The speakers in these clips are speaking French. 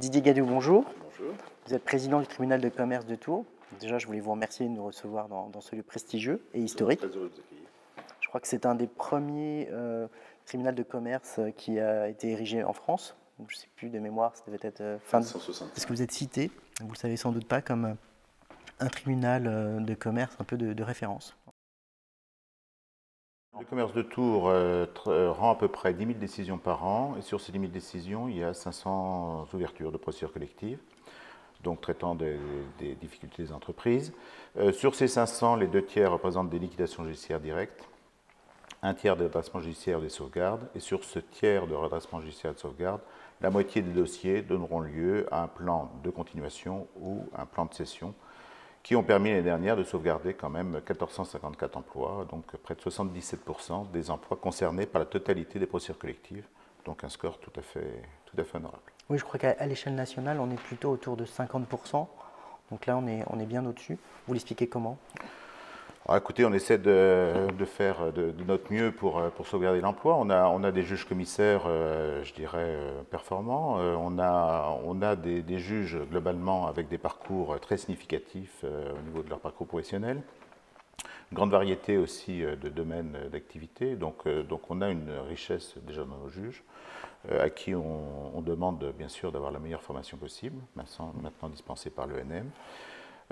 Didier Gadoux, bonjour. Bonjour. Vous êtes président du tribunal de commerce de Tours. Déjà, je voulais vous remercier de nous recevoir dans ce lieu prestigieux et historique. Très heureux de vous accueillir. Je crois que c'est un des premiers tribunaux de commerce qui a été érigé en France. Je ne sais plus de mémoire, ça devait être fin de... 165. Parce que vous êtes cité, vous ne le savez sans doute pas, comme un tribunal de commerce un peu de référence. Le commerce de Tours rend à peu près 10 000 décisions par an, et sur ces 10 000 décisions, il y a 500 ouvertures de procédures collectives, donc traitant des difficultés des entreprises. Sur ces 500, les 2 tiers représentent des liquidations judiciaires directes, 1 tiers des redressements judiciaires ou des sauvegardes, et sur ce tiers de redressement judiciaire et de sauvegarde, la moitié des dossiers donneront lieu à un plan de continuation ou un plan de cession, qui ont permis l'année dernière de sauvegarder quand même 1454 emplois, donc près de 77% des emplois concernés par la totalité des procédures collectives, donc un score tout à fait honorable. Oui, je crois qu'à l'échelle nationale, on est plutôt autour de 50%. Donc là, on est bien au-dessus. Vous l'expliquez comment ? Alors, écoutez, on essaie de faire de notre mieux pour sauvegarder l'emploi. On a des juges commissaires, je dirais, performants. On a des juges, globalement, avec des parcours très significatifs au niveau de leur parcours professionnel. Une grande variété aussi de domaines d'activité. Donc on a une richesse déjà dans nos juges, à qui on demande bien sûr d'avoir la meilleure formation possible, maintenant dispensée par l'ENM.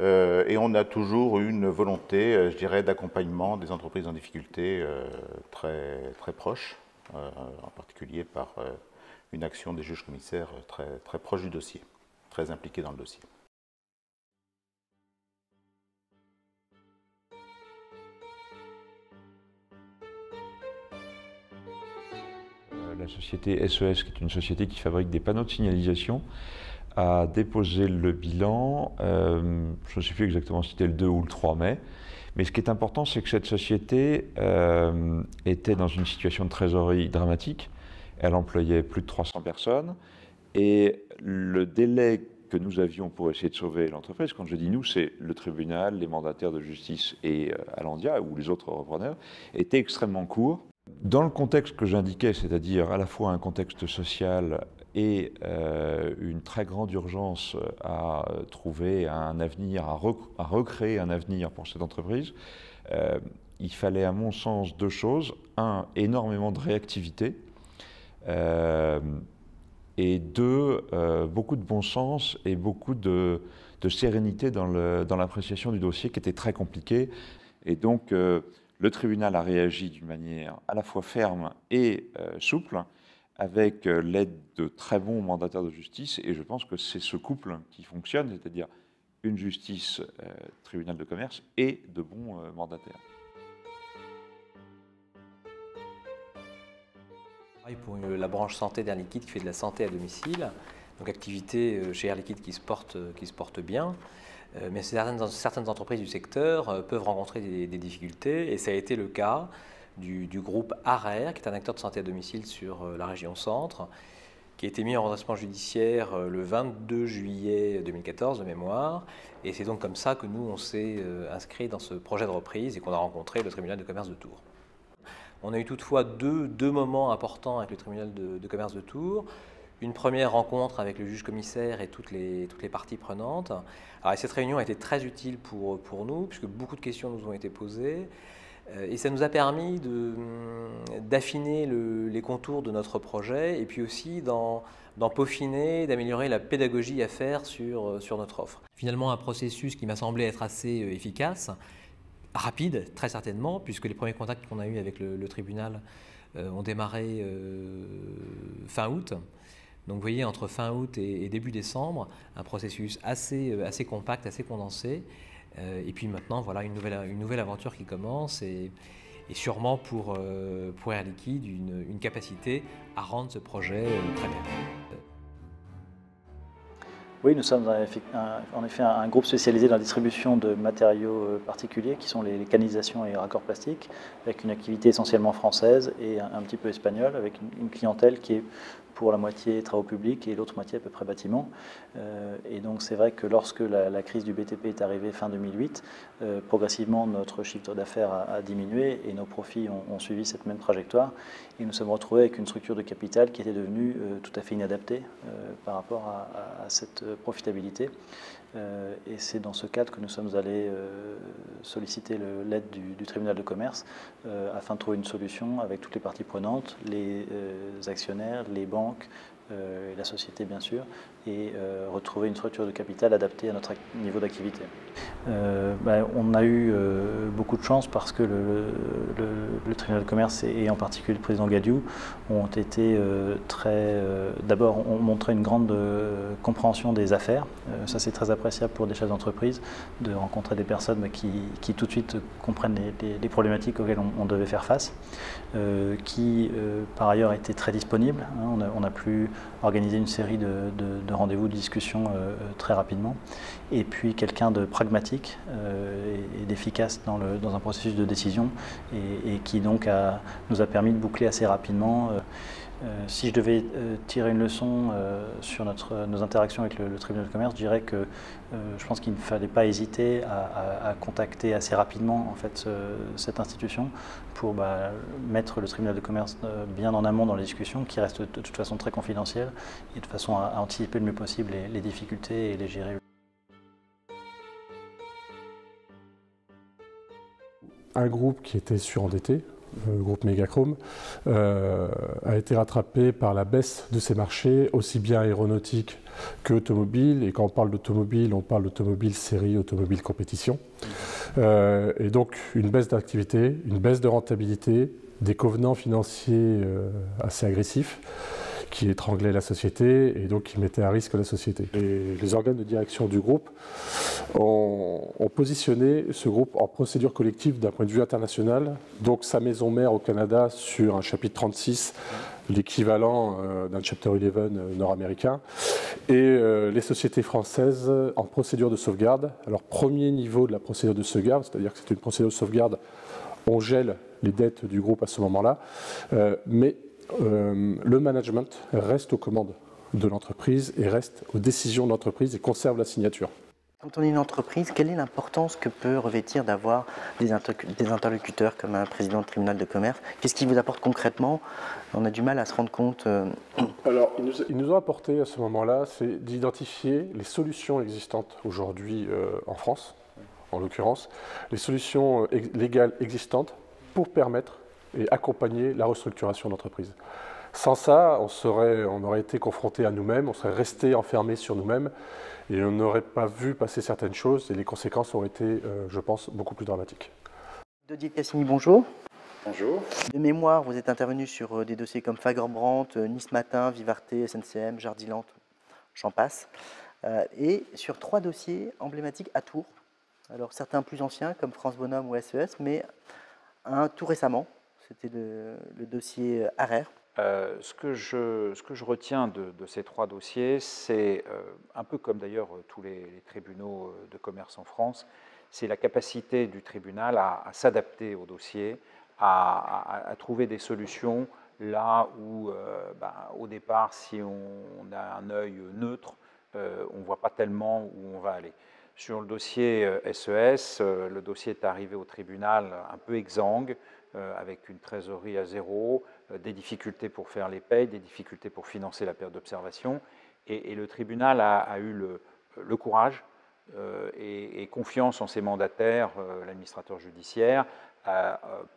Et on a toujours une volonté, je dirais, d'accompagnement des entreprises en difficulté très proche, en particulier par une action des juges commissaires très proche du dossier, très impliqués dans le dossier. La société SES, qui est une société qui fabrique des panneaux de signalisation, a déposé le bilan, je ne sais plus exactement si c'était le 2 ou le 3 mai, mais ce qui est important, c'est que cette société était dans une situation de trésorerie dramatique. Elle employait plus de 300 personnes, et le délai que nous avions pour essayer de sauver l'entreprise, quand je dis nous, c'est le tribunal, les mandataires de justice et Alandia, ou les autres repreneurs, était extrêmement court. Dans le contexte que j'indiquais, c'est-à-dire à la fois un contexte social et une très grande urgence à trouver un avenir, à recréer un avenir pour cette entreprise, il fallait à mon sens 2 choses. Un, énormément de réactivité, et 2, beaucoup de bon sens et beaucoup de sérénité dans l'appréciation du dossier qui était très compliqué. Et donc, le tribunal a réagi d'une manière à la fois ferme et souple, avec l'aide de très bons mandataires de justice, et je pense que c'est ce couple qui fonctionne, c'est-à-dire une justice, tribunal de commerce, et de bons mandataires. Pour la branche santé d'Air Liquide qui fait de la santé à domicile, donc activité chez Air Liquide qui se porte bien, mais certaines entreprises du secteur peuvent rencontrer des difficultés, et ça a été le cas du groupe ARER, qui est un acteur de santé à domicile sur la région centre, qui a été mis en redressement judiciaire le 22 juillet 2014 de mémoire, et c'est donc comme ça que nous on s'est inscrit dans ce projet de reprise et qu'on a rencontré le tribunal de commerce de Tours. On a eu toutefois deux moments importants avec le tribunal de commerce de Tours. Une première rencontre avec le juge commissaire et toutes les parties prenantes. Alors, cette réunion a été très utile pour nous, puisque beaucoup de questions nous ont été posées. Et ça nous a permis d'affiner les contours de notre projet, et puis aussi d'en peaufiner, d'améliorer la pédagogie à faire sur notre offre. Finalement, un processus qui m'a semblé être assez efficace, rapide, très certainement, puisque les premiers contacts qu'on a eus avec le tribunal ont démarré fin août. Donc vous voyez, entre fin août et début décembre, un processus assez compact, assez condensé. Et puis maintenant, voilà une nouvelle aventure qui commence, et sûrement pour Air Liquide, une capacité à rendre ce projet très bien. Oui, nous sommes en effet un groupe spécialisé dans la distribution de matériaux particuliers qui sont les canalisations et raccords plastiques, avec une activité essentiellement française et un petit peu espagnole, avec une clientèle qui est pour la moitié travaux publics et l'autre moitié à peu près bâtiments. Et donc c'est vrai que lorsque la crise du BTP est arrivée fin 2008, progressivement notre chiffre d'affaires a diminué et nos profits ont suivi cette même trajectoire. Et nous nous sommes retrouvés avec une structure de capital qui était devenue tout à fait inadaptée par rapport à cette profitabilité. Et c'est dans ce cadre que nous sommes allés solliciter l'aide du tribunal de commerce afin de trouver une solution avec toutes les parties prenantes, les actionnaires, les banques, et la société bien sûr, et retrouver une structure de capital adaptée à notre niveau d'activité. On a eu beaucoup de chance parce que le tribunal de commerce et en particulier le président Gadiou ont été d'abord ont montré une grande compréhension des affaires. Ça c'est très appréciable pour des chefs d'entreprise de rencontrer des personnes qui tout de suite comprennent les problématiques auxquelles on devait faire face, qui par ailleurs étaient très disponibles. On a pu organiser une série de rendez-vous, de discussions très rapidement. Et puis quelqu'un de pragmatique et d'efficace dans un processus de décision et qui donc nous a permis de boucler assez rapidement. Si je devais tirer une leçon sur nos interactions avec le tribunal de commerce, je dirais que je pense qu'il ne fallait pas hésiter à contacter assez rapidement en fait, cette institution pour mettre le tribunal de commerce bien en amont dans les discussions, qui restent de toute façon très confidentielles, et de façon à anticiper le mieux possible les difficultés et les gérer. Un groupe qui était surendetté, le groupe Megachrome, a été rattrapé par la baisse de ses marchés, aussi bien aéronautique qu'automobile. Et quand on parle d'automobile série, automobile compétition. Et donc une baisse d'activité, une baisse de rentabilité, des covenants financiers assez agressifs qui étranglaient la société et donc qui mettaient à risque la société. Les organes de direction du groupe ont positionné ce groupe en procédure collective d'un point de vue international, donc sa maison mère au Canada sur un chapitre 36, l'équivalent d'un Chapter 11 nord-américain, et les sociétés françaises en procédure de sauvegarde. Alors premier niveau de la procédure de sauvegarde, c'est-à-dire que c'est une procédure de sauvegarde, on gèle les dettes du groupe à ce moment-là, mais le management reste aux commandes de l'entreprise et reste aux décisions de l'entreprise et conserve la signature. Quand on est une entreprise, quelle est l'importance que peut revêtir d'avoir des interlocuteurs comme un président de tribunal de commerce? Qu'est-ce qui vous apporte concrètement? On a du mal à se rendre compte. Alors, ils nous ont apporté à ce moment-là, c'est d'identifier les solutions existantes aujourd'hui en France, en l'occurrence, les solutions légales existantes pour permettre et accompagner la restructuration d'entreprise. Sans ça, on aurait été confronté à nous-mêmes, on serait resté enfermé sur nous-mêmes et on n'aurait pas vu passer certaines choses et les conséquences auraient été, je pense, beaucoup plus dramatiques. Didier Cassini, bonjour. Bonjour. De mémoire, vous êtes intervenu sur des dossiers comme Fager-Brandt, Nice Matin, Vivarté, SNCM, Jardiland, j'en passe, et sur 3 dossiers emblématiques à Tours. Alors certains plus anciens comme France Bonhomme ou SES, mais un tout récemment. C'était le dossier ARER. Ce que je retiens de ces 3 dossiers, c'est un peu comme d'ailleurs tous les tribunaux de commerce en France, c'est la capacité du tribunal à s'adapter au dossier, à trouver des solutions là où, au départ, si on a un œil neutre, on ne voit pas tellement où on va aller. Sur le dossier SES, le dossier est arrivé au tribunal un peu exsangue, avec une trésorerie à zéro, des difficultés pour faire les paies, des difficultés pour financer la période d'observation. Et le tribunal a eu le courage et confiance en ses mandataires, l'administrateur judiciaire,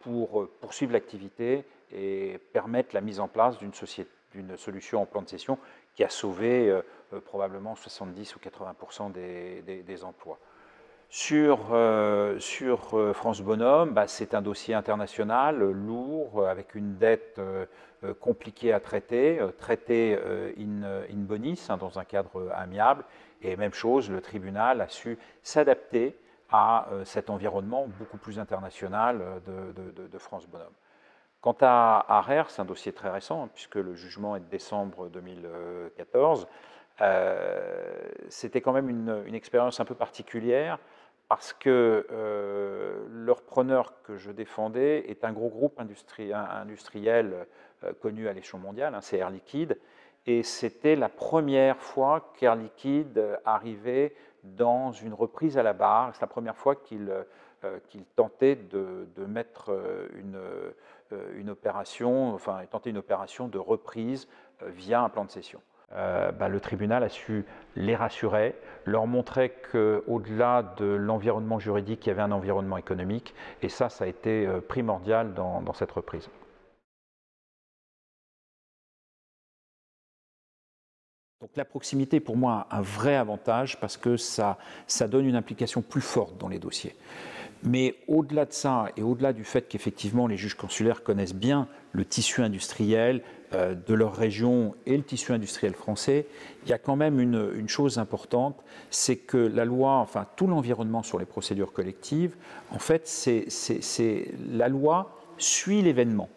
pour poursuivre l'activité et permettre la mise en place d'une solution en plan de cession qui a sauvé probablement 70 ou 80% des emplois. Sur France Bonhomme, c'est un dossier international, lourd, avec une dette compliquée à traiter, in bonis, dans un cadre amiable. Et même chose, le tribunal a su s'adapter à cet environnement beaucoup plus international de France Bonhomme. Quant à ARER, c'est un dossier très récent, puisque le jugement est de décembre 2014. C'était quand même une expérience un peu particulière parce que le repreneur que je défendais est un gros groupe industriel connu à l'échelon mondial, c'est Air Liquide, et c'était la première fois qu'Air Liquide arrivait dans une reprise à la barre. C'est la première fois qu'il tentait de mettre une opération, enfin tenter une opération de reprise via un plan de cession. Le tribunal a su les rassurer, leur montrer qu'au-delà de l'environnement juridique, il y avait un environnement économique, et ça a été primordial dans cette reprise. Donc la proximité est pour moi un vrai avantage parce que ça donne une implication plus forte dans les dossiers. Mais au-delà de ça, et au-delà du fait qu'effectivement les juges consulaires connaissent bien le tissu industriel de leur région et le tissu industriel français, il y a quand même une chose importante, c'est que la loi, enfin tout l'environnement sur les procédures collectives, en fait, la loi suit l'événement.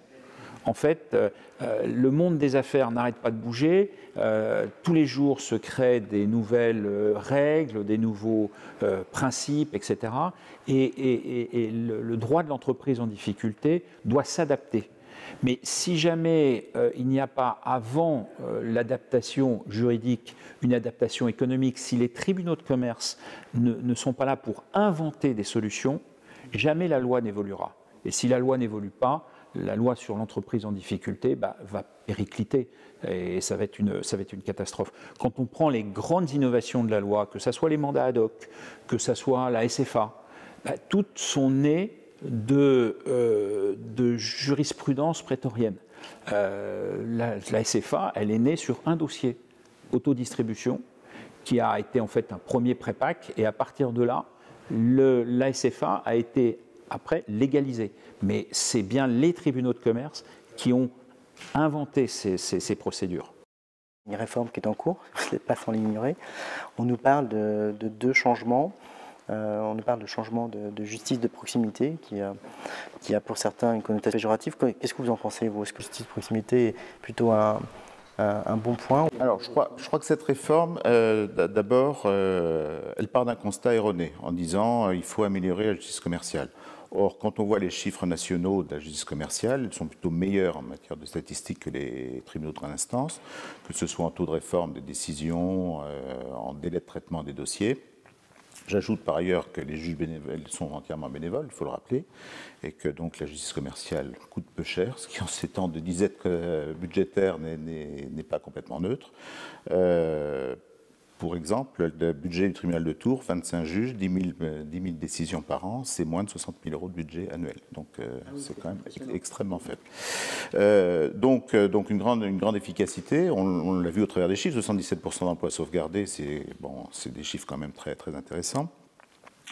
En fait, le monde des affaires n'arrête pas de bouger. Tous les jours se créent des nouvelles règles, des nouveaux principes, etc. Et le droit de l'entreprise en difficulté doit s'adapter. Mais si jamais il n'y a pas avant l'adaptation juridique, une adaptation économique, si les tribunaux de commerce ne sont pas là pour inventer des solutions, jamais la loi n'évoluera. Et si la loi n'évolue pas, la loi sur l'entreprise en difficulté va péricliter et ça va être une catastrophe. Quand on prend les grandes innovations de la loi, que ce soit les mandats ad hoc, que ce soit la SFA, toutes sont nées de jurisprudence prétorienne. La SFA, elle est née sur un dossier, autodistribution, qui a été en fait un premier prépack, et à partir de là, la SFA a été après légalisée. Mais c'est bien les tribunaux de commerce qui ont inventé ces procédures. Une réforme qui est en cours, vous n'êtes pas sans l'ignorer. On nous parle de deux changements. On nous parle de changement de justice de proximité qui a pour certains une connotation péjorative. Qu'est-ce que vous en pensez, vous? Est-ce que la justice de proximité est plutôt un bon point? Alors, je crois que cette réforme, d'abord, elle part d'un constat erroné en disant qu'il faut améliorer la justice commerciale. Or, quand on voit les chiffres nationaux de la justice commerciale, ils sont plutôt meilleurs en matière de statistiques que les tribunaux de grande instance, que ce soit en taux de réforme des décisions, en délai de traitement des dossiers. J'ajoute par ailleurs que les juges bénévoles sont entièrement bénévoles, il faut le rappeler, et que donc la justice commerciale coûte peu cher, ce qui en ces temps de disette budgétaire n'est pas complètement neutre. Pour exemple, le budget du tribunal de Tours, 25 juges, 10 000 décisions par an, c'est moins de 60 000 € de budget annuel. Donc c'est quand même extrêmement faible. Donc une grande efficacité, on l'a vu au travers des chiffres, 77% d'emplois sauvegardés, c'est des chiffres quand même très, très intéressants.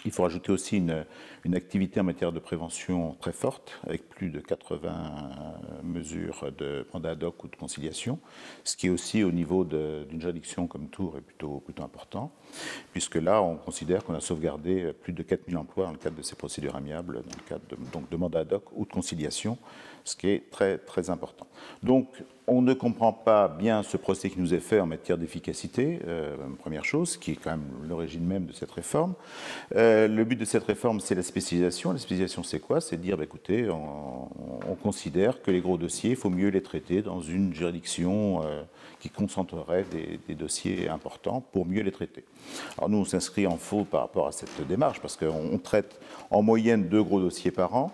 Il faut rajouter aussi une activité en matière de prévention très forte, avec plus de 80 mesures de mandat ad hoc ou de conciliation, ce qui est aussi au niveau d'une juridiction comme Tours est plutôt important, puisque là, on considère qu'on a sauvegardé plus de 4000 emplois dans le cadre de ces procédures amiables, dans le cadre de mandat ad hoc ou de conciliation, ce qui est très, très important. Donc, on ne comprend pas bien ce procès qui nous est fait en matière d'efficacité, première chose, qui est quand même l'origine même de cette réforme. Le but de cette réforme, c'est la spécialisation. La spécialisation, c'est quoi? C'est de dire, écoutez, on considère que les gros dossiers, il faut mieux les traiter dans une juridiction qui concentrerait des dossiers importants pour mieux les traiter. Alors nous, on s'inscrit en faux par rapport à cette démarche, parce qu'on traite en moyenne 2 gros dossiers par an.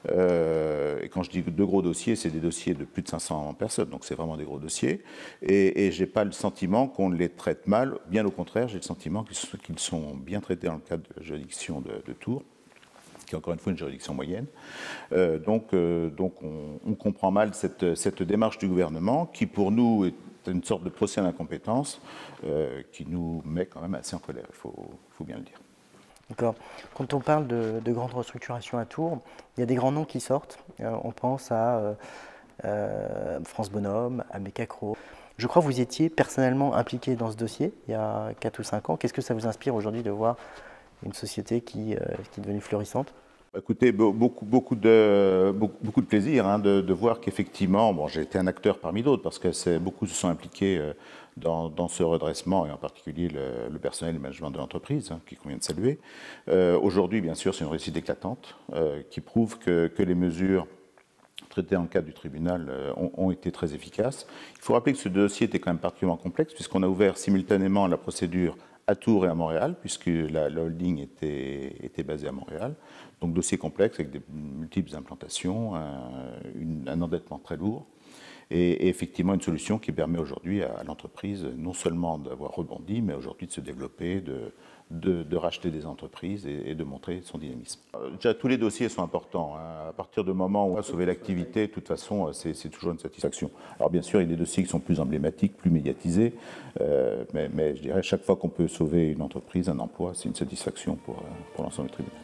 Et quand je dis 2 gros dossiers, c'est des dossiers de plus de 500 personnes, donc c'est vraiment des gros dossiers. Et je n'ai pas le sentiment qu'on les traite mal, bien au contraire, j'ai le sentiment qu'ils sont bien traités dans le cadre de la juridiction de Tours, qui est encore une fois une juridiction moyenne. Donc on comprend mal cette démarche du gouvernement, qui pour nous est une sorte de procès d'incompétence, qui nous met quand même assez en colère, il faut bien le dire. D'accord. Quand on parle de grandes restructurations à Tours, il y a des grands noms qui sortent. On pense à France Bonhomme, à Mecacro. Je crois que vous étiez personnellement impliqué dans ce dossier il y a 4 ou 5 ans. Qu'est-ce que ça vous inspire aujourd'hui de voir une société qui est devenue florissante? Écoutez, beaucoup de plaisir hein, de voir qu'effectivement, bon, j'ai été un acteur parmi d'autres parce que beaucoup se sont impliqués dans ce redressement et en particulier le personnel et le management de l'entreprise, hein, qui convient de saluer. Aujourd'hui, bien sûr, c'est une réussite éclatante qui prouve que les mesures traitées en cadre du tribunal ont été très efficaces. Il faut rappeler que ce dossier était quand même particulièrement complexe puisqu'on a ouvert simultanément la procédure à Tours et à Montréal, puisque la holding était basée à Montréal. Donc dossier complexe avec des multiples implantations, un endettement très lourd, et effectivement une solution qui permet aujourd'hui à l'entreprise non seulement d'avoir rebondi, mais aujourd'hui de se développer, de racheter des entreprises et de montrer son dynamisme. Déjà, tous les dossiers sont importants. Hein. À partir du moment où on a sauvé l'activité, de toute façon, c'est toujours une satisfaction. Alors bien sûr, il y a des dossiers qui sont plus emblématiques, plus médiatisés, mais je dirais chaque fois qu'on peut sauver une entreprise, un emploi, c'est une satisfaction pour l'ensemble du tribunal.